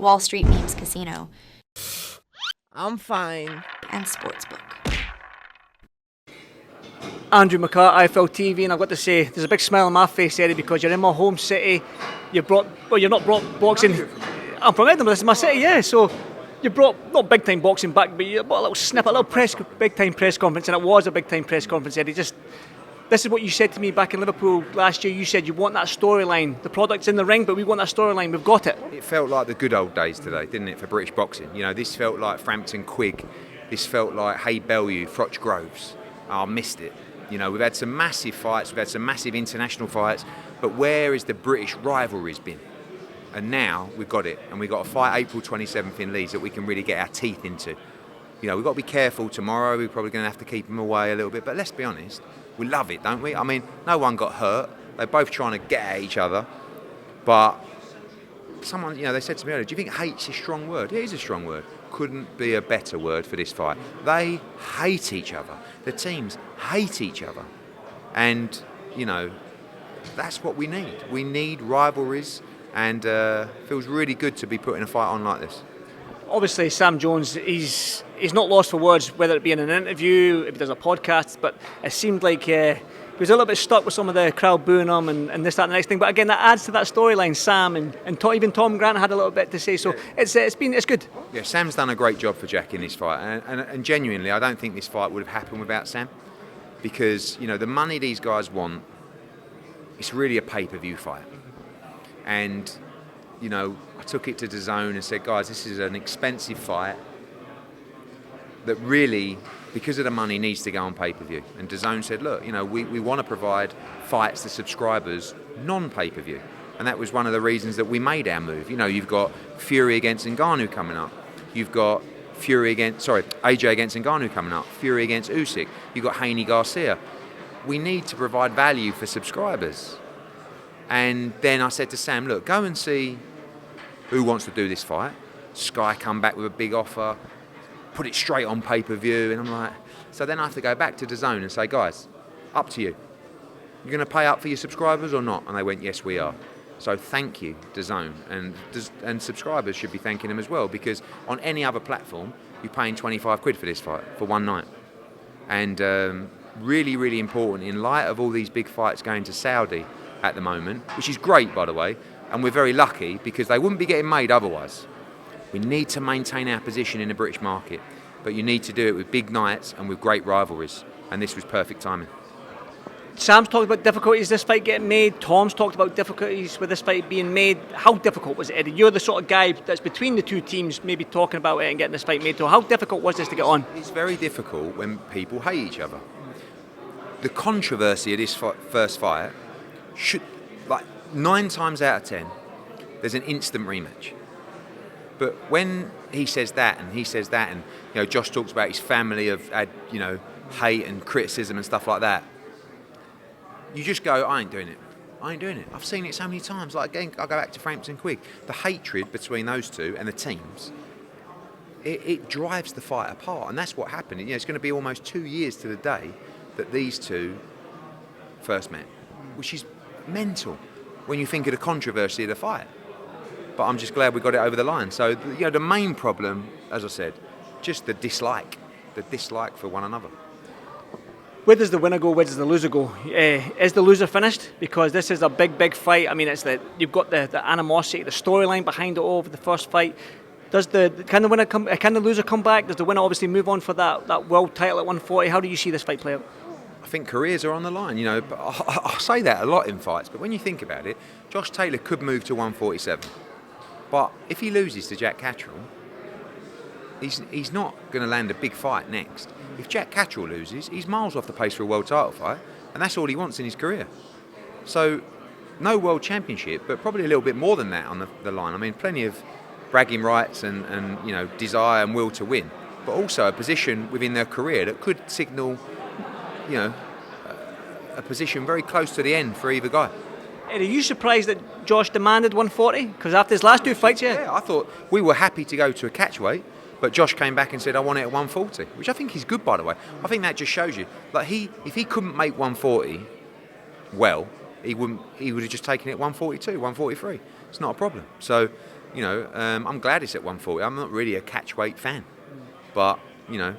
Wall Street Memes Casino, I'm fine. and Sportsbook. Andrew McCart, IFL TV, and I've got to say, there's a big smile on my face, Eddie, because you're in my home city. You've not brought boxing. I'm from Edinburgh, this is my city, yeah. So you brought not big time boxing back, but you brought a little snippet, a little big time press conference, and it was a big time press conference, Eddie. This is what you said to me back in Liverpool last year. You said you want that storyline. The product's in the ring, but we want that storyline. We've got it. It felt like the good old days today, didn't it, for British boxing? You know, this felt like Frampton Quigg. This felt like Hay Bellew, Froch Groves. I missed it. You know, we've had some massive fights, we've had some massive international fights, but where has the British rivalries been? And now we've got it, and we've got a fight April 27th in Leeds that we can really get our teeth into. You know, we've got to be careful tomorrow. We're probably going to have to keep them away a little bit, but let's be honest, we love it, don't we? I mean, no one got hurt. They're both trying to get at each other, but someone, you know, they said to me earlier, do you think hate's a strong word? It is a strong word. Couldn't be a better word for this fight. They hate each other. The teams hate each other. And, you know, that's what we need. We need rivalries, and feels really good to be putting a fight on like this. Obviously, Sam Jones, he's not lost for words, whether it be in an interview, if he does a podcast, but it seemed like he was a little bit stuck with some of the crowd booing him and this, that, and the next thing. But again, that adds to that storyline. Sam and even Tom Grant had a little bit to say. So it's good. Yeah, Sam's done a great job for Jack in this fight, and genuinely, I don't think this fight would have happened without Sam, because you know the money these guys want, it's really a pay-per-view fight, and you know I took it to DAZN and said, guys, this is an expensive fight that really, because of the money, needs to go on pay-per-view. And DAZN said, look, you know, we want to provide fights to subscribers non-pay-per-view. And that was one of the reasons that we made our move. You know, you've got Fury against Ngannou coming up. You've got AJ against Ngannou coming up. Fury against Usyk. You've got Haney Garcia. We need to provide value for subscribers. And then I said to Sam, look, go and see who wants to do this fight. Sky come back with a big offer. Put it straight on pay-per-view, and I'm like, so then I have to go back to DAZN and say, guys, up to you. You're going to pay up for your subscribers or not? And they went, yes, we are. So thank you, DAZN, and subscribers should be thanking them as well, because on any other platform, you're paying 25 quid for this fight for one night. And really, really important in light of all these big fights going to Saudi at the moment, which is great, by the way, and we're very lucky because they wouldn't be getting made otherwise. We need to maintain our position in the British market, but you need to do it with big nights and with great rivalries, and this was perfect timing. Sam's talked about difficulties this fight getting made. Tom's talked about difficulties with this fight being made. How difficult was it, Eddie? You're the sort of guy that's between the two teams, maybe talking about it and getting this fight made. So how difficult was this to get on? It's very difficult when people hate each other. The controversy of this first fight should, like 9 times out of 10, there's an instant rematch. But when he says that and you know, Josh talks about his family have had, you know, hate and criticism and stuff like that, you just go, I ain't doing it. I've seen it so many times. Like again, I'll go back to Frampton Quigg. The hatred between those two and the teams, it drives the fight apart, and that's what happened. You know, it's going to be almost 2 years to the day that these two first met, which is mental when you think of the controversy of the fight. But I'm just glad we got it over the line. So, you know, the main problem, as I said, just the dislike for one another. Where does the winner go? Where does the loser go? Is the loser finished? Because this is a big, big fight. I mean, you've got the animosity, the storyline behind it all over the first fight. Can the loser come back? Does the winner obviously move on for that world title at 140? How do you see this fight play out? I think careers are on the line, you know. But I say that a lot in fights, but when you think about it, Josh Taylor could move to 147. But if he loses to Jack Catterall, he's not going to land a big fight next. If Jack Catterall loses, he's miles off the pace for a world title fight, and that's all he wants in his career. So, no world championship, but probably a little bit more than that on the line. I mean, plenty of bragging rights and you know, desire and will to win, but also a position within their career that could signal, you know, a position very close to the end for either guy. Eddie, are you surprised that Josh demanded 140? Because after his last 2 fights, yeah, I thought we were happy to go to a catchweight, but Josh came back and said, I want it at 140, which I think is good, by the way. I think that just shows you, like, if he couldn't make 140 well, he would have just taken it 142, 143. It's not a problem. So You know, I'm glad it's at 140. I'm not really a catchweight fan, but you know,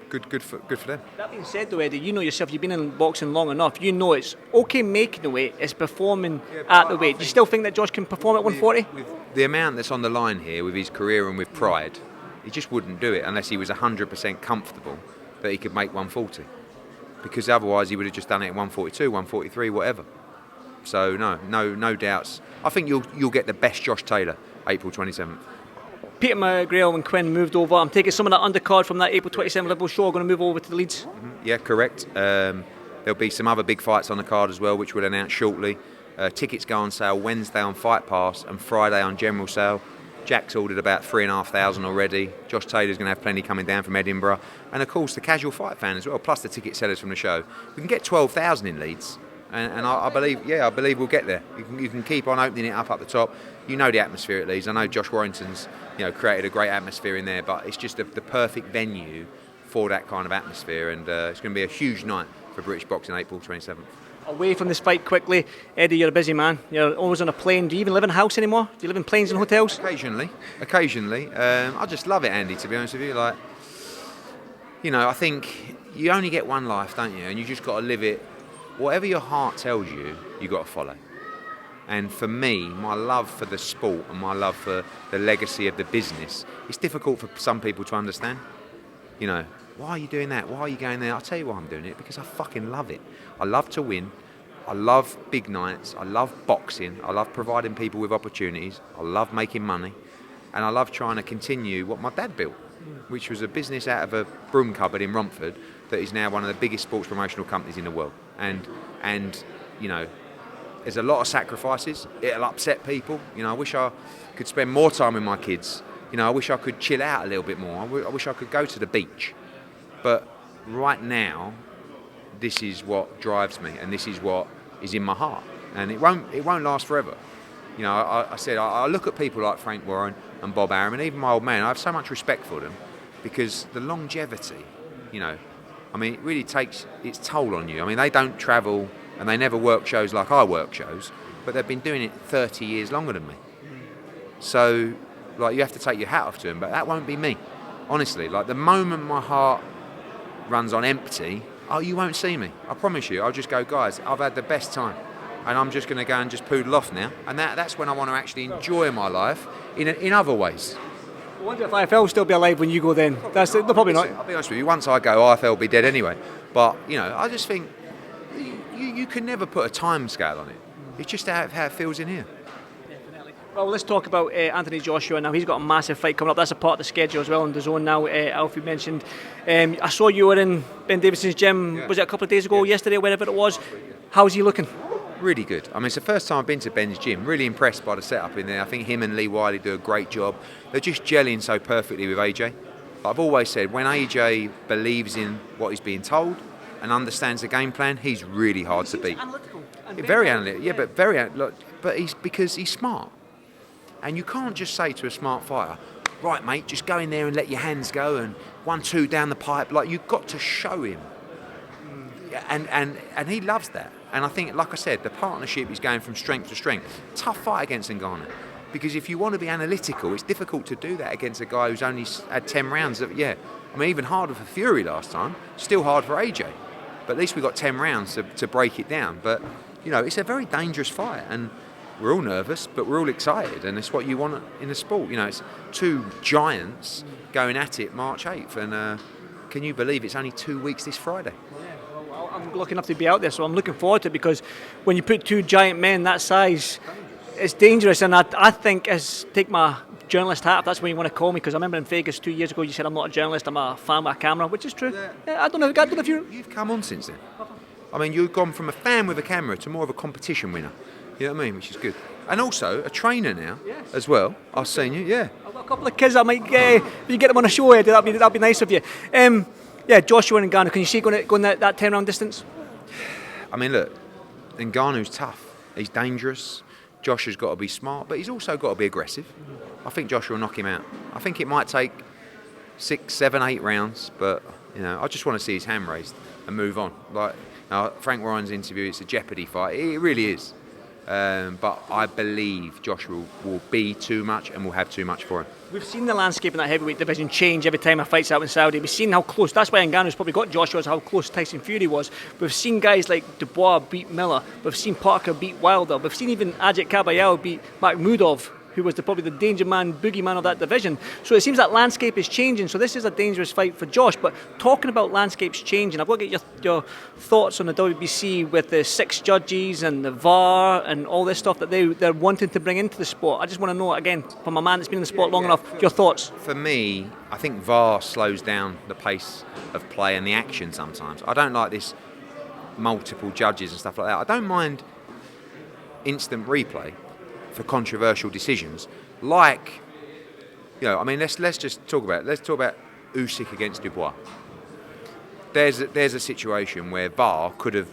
good for them. That being said, though, Eddie, you know yourself. You've been in boxing long enough. You know it's okay making the weight. It's performing at the weight. Do you still think that Josh can perform at 140? With the amount that's on the line here, with his career and with pride, he just wouldn't do it unless he was 100% comfortable that he could make 140. Because otherwise, he would have just done it at 142, 143, whatever. So no doubts. I think you'll get the best Josh Taylor, April 27th. Peter McGrail and Quinn moved over. I'm taking some of that undercard from that April 27th Liverpool show. Going to move over to the Leeds. Yeah, correct. There'll be some other big fights on the card as well, which we'll announce shortly. Tickets go on sale Wednesday on Fight Pass and Friday on general sale. Jack's ordered about 3,500 already. Josh Taylor's going to have plenty coming down from Edinburgh. And of course, the casual fight fan as well, plus the ticket sellers from the show. We can get 12,000 in Leeds. And I believe we'll get there. You can keep on opening it up the top. You know the atmosphere at Leeds. I know Josh Warrington's created a great atmosphere in there, but it's just the perfect venue for that kind of atmosphere. And it's going to be a huge night for British boxing, April 27th. Away from this fight quickly, Eddie, you're a busy man. You're always on a plane. Do you even live in a house anymore? Do you live in planes and hotels? Occasionally. I just love it, Andy, to be honest with you. Like, I think you only get one life, don't you? And you just got to live it. Whatever your heart tells you, you got to follow. And for me, my love for the sport and my love for the legacy of the business, it's difficult for some people to understand. Why are you doing that? Why are you going there? I'll tell you why I'm doing it, because I fucking love it. I love to win. I love big nights. I love boxing. I love providing people with opportunities. I love making money. And I love trying to continue what my dad built, which was a business out of a broom cupboard in Romford that is now one of the biggest sports promotional companies in the world. And there's a lot of sacrifices. It'll upset people. I wish I could spend more time with my kids. I wish I could chill out a little bit more. I wish I could go to the beach. But right now, this is what drives me, and this is what is in my heart. And it won't last forever. I look at people like Frank Warren and Bob Arum, and even my old man. I have so much respect for them because the longevity, it really takes its toll on you. They don't travel and they never work shows like I work shows, but they've been doing it 30 years longer than me. So, you have to take your hat off to them, but that won't be me. Honestly, the moment my heart runs on empty, you won't see me. I promise you. I'll just go, guys, I've had the best time, and I'm just going to go and just poodle off now. And that's when I want to actually enjoy my life in other ways. I wonder if IFL will still be alive when you go then. They're probably not. I'll be honest with you, once I go, IFL will be dead anyway. But, I just think you can never put a time scale on it. It's just how it feels in here. Definitely. Well, let's talk about Anthony Joshua now. He's got a massive fight coming up. That's a part of the schedule as well on DAZN now. Alfie mentioned. I saw you were in Ben Davidson's gym, was it a couple of days ago, yesterday, wherever it was. How's he looking? Really good. It's the first time I've been to Ben's gym. Really impressed by the setup in there. I think him and Leigh Wiley do a great job. They're just gelling so perfectly with AJ. I've always said, when AJ believes in what he's being told and understands the game plan, he's really hard to beat. Analytical. Very analytical, but because he's smart. And you can't just say to a smart fighter, right, mate, just go in there and let your hands go and 1-2 down the pipe. You've got to show him. And he loves that. And I think, like I said, the partnership is going from strength to strength. Tough fight against Ngannou. Because if you want to be analytical, it's difficult to do that against a guy who's only had 10 rounds. Even harder for Fury last time. Still hard for AJ. But at least we got 10 rounds to break it down. But, it's a very dangerous fight. And we're all nervous, but we're all excited. And it's what you want in a sport. It's two giants going at it March 8th. And can you believe it's only 2 weeks this Friday? I'm lucky enough to be out there, so I'm looking forward to it, because when you put two giant men that size, it's dangerous. And I think, take my journalist hat, if that's what you want to call me, because I remember in Vegas 2 years ago you said I'm not a journalist, I'm a fan with a camera, which is true. Yeah, I don't know if You've come on since then. You've gone from a fan with a camera to more of a competition winner. You know what I mean? Which is good. And also a trainer now as well. I've seen you, yeah. I've got a couple of kids I might if you get them on a show, Eddie, that'd be nice of you. Joshua and Ngannou, can you see going that 10-round distance? Look, Ngannou's tough. He's dangerous. Josh has got to be smart, but he's also got to be aggressive. I think Joshua will knock him out. I think it might take 6, 7, 8 rounds, but I just want to see his hand raised and move on. Frank Warren's interview, it's a jeopardy fight. It really is. But I believe Josh will be too much and will have too much for him. We've seen the landscape in that heavyweight division change every time a fight's out in Saudi. We've seen how close, that's why Ngannou's probably got Joshua, how close Tyson Fury was. We've seen guys like Dubois beat Miller. We've seen Parker beat Wilder. We've seen even Ajit Kabayel beat Makhmudov, who was probably the danger man, boogeyman of that division. So it seems that landscape is changing. So this is a dangerous fight for Josh. But talking about landscapes changing, I've got to get your thoughts on the WBC with the 6 judges and the VAR and all this stuff that they're wanting to bring into the sport. I just want to know, again, from a man that's been in the sport long enough, your thoughts. For me, I think VAR slows down the pace of play and the action sometimes. I don't like this multiple judges and stuff like that. I don't mind instant replay for controversial decisions, like, I mean, let's just talk about it. Let's talk about Usyk against Dubois. There's a situation where VAR could have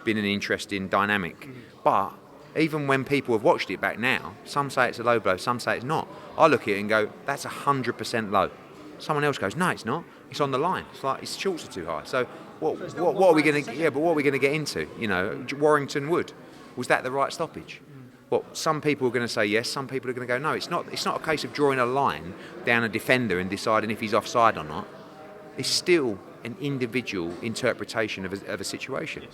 been an interesting dynamic, but even when people have watched it back now, some say it's a low blow, some say it's not. I look at it and go, that's 100% low. Someone else goes, no, it's not. It's on the line. It's like his shorts are too high. So what are we going to? Yeah, but what are we going to get into? Warrington Wood, was that the right stoppage? Well, some people are going to say yes, some people are going to go no. It's not a case of drawing a line down a defender and deciding if he's offside or not. It's still an individual interpretation of a situation.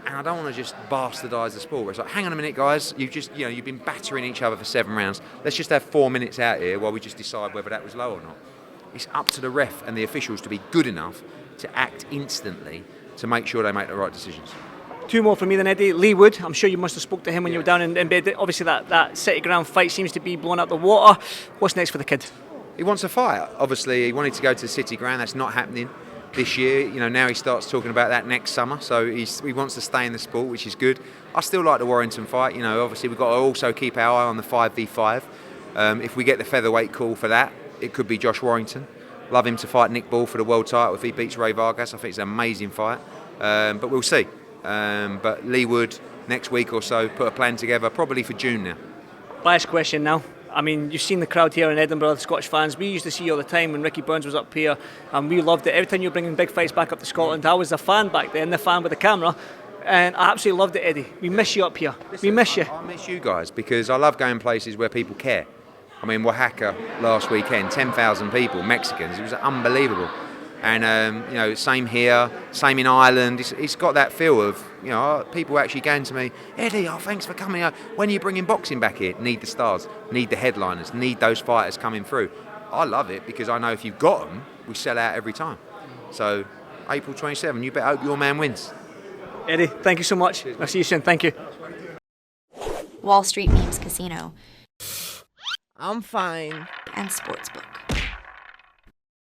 And I don't want to just bastardise the sport. It's like, hang on a minute, guys. You've been battering each other for 7 rounds. Let's just have 4 minutes out here while we just decide whether that was low or not. It's up to the ref and the officials to be good enough to act instantly to make sure they make the right decisions. 2 more from me then, Eddie. Leigh Wood, I'm sure you must have spoke to him when you were down in bed. Obviously that City Ground fight seems to be blowing out the water. What's next for the kid? He wants a fight. Obviously, he wanted to go to the City Ground. That's not happening this year. Now he starts talking about that next summer. So he wants to stay in the sport, which is good. I still like the Warrington fight. Obviously we've got to also keep our eye on the 5v5. If we get the featherweight call for that, it could be Josh Warrington. Love him to fight Nick Ball for the world title if he beats Ray Vargas. I think it's an amazing fight. But we'll see. But Leigh Wood, next week or so, put a plan together, probably for June now. Last question now. I mean, you've seen the crowd here in Edinburgh, the Scottish fans. We used to see all the time when Ricky Burns was up here, and we loved it. Every time you were bringing big fights back up to Scotland, I was a fan back then, the fan with the camera, and I absolutely loved it, Eddie. We miss you up here. We miss you. I miss you guys because I love going places where people care. I mean, Oaxaca last weekend, 10,000 people, Mexicans. It was unbelievable. And same here, same in Ireland. It's got that feel of people actually going to me, Eddie, thanks for coming. When are you bringing boxing back here? Need the stars, need the headliners, need those fighters coming through. I love it because I know if you've got them, we sell out every time. So April 27, you better hope your man wins. Eddie, thank you so much. I'll see you soon. Thank you. Wall Street Memes Casino I'm fine. and Sportsbook.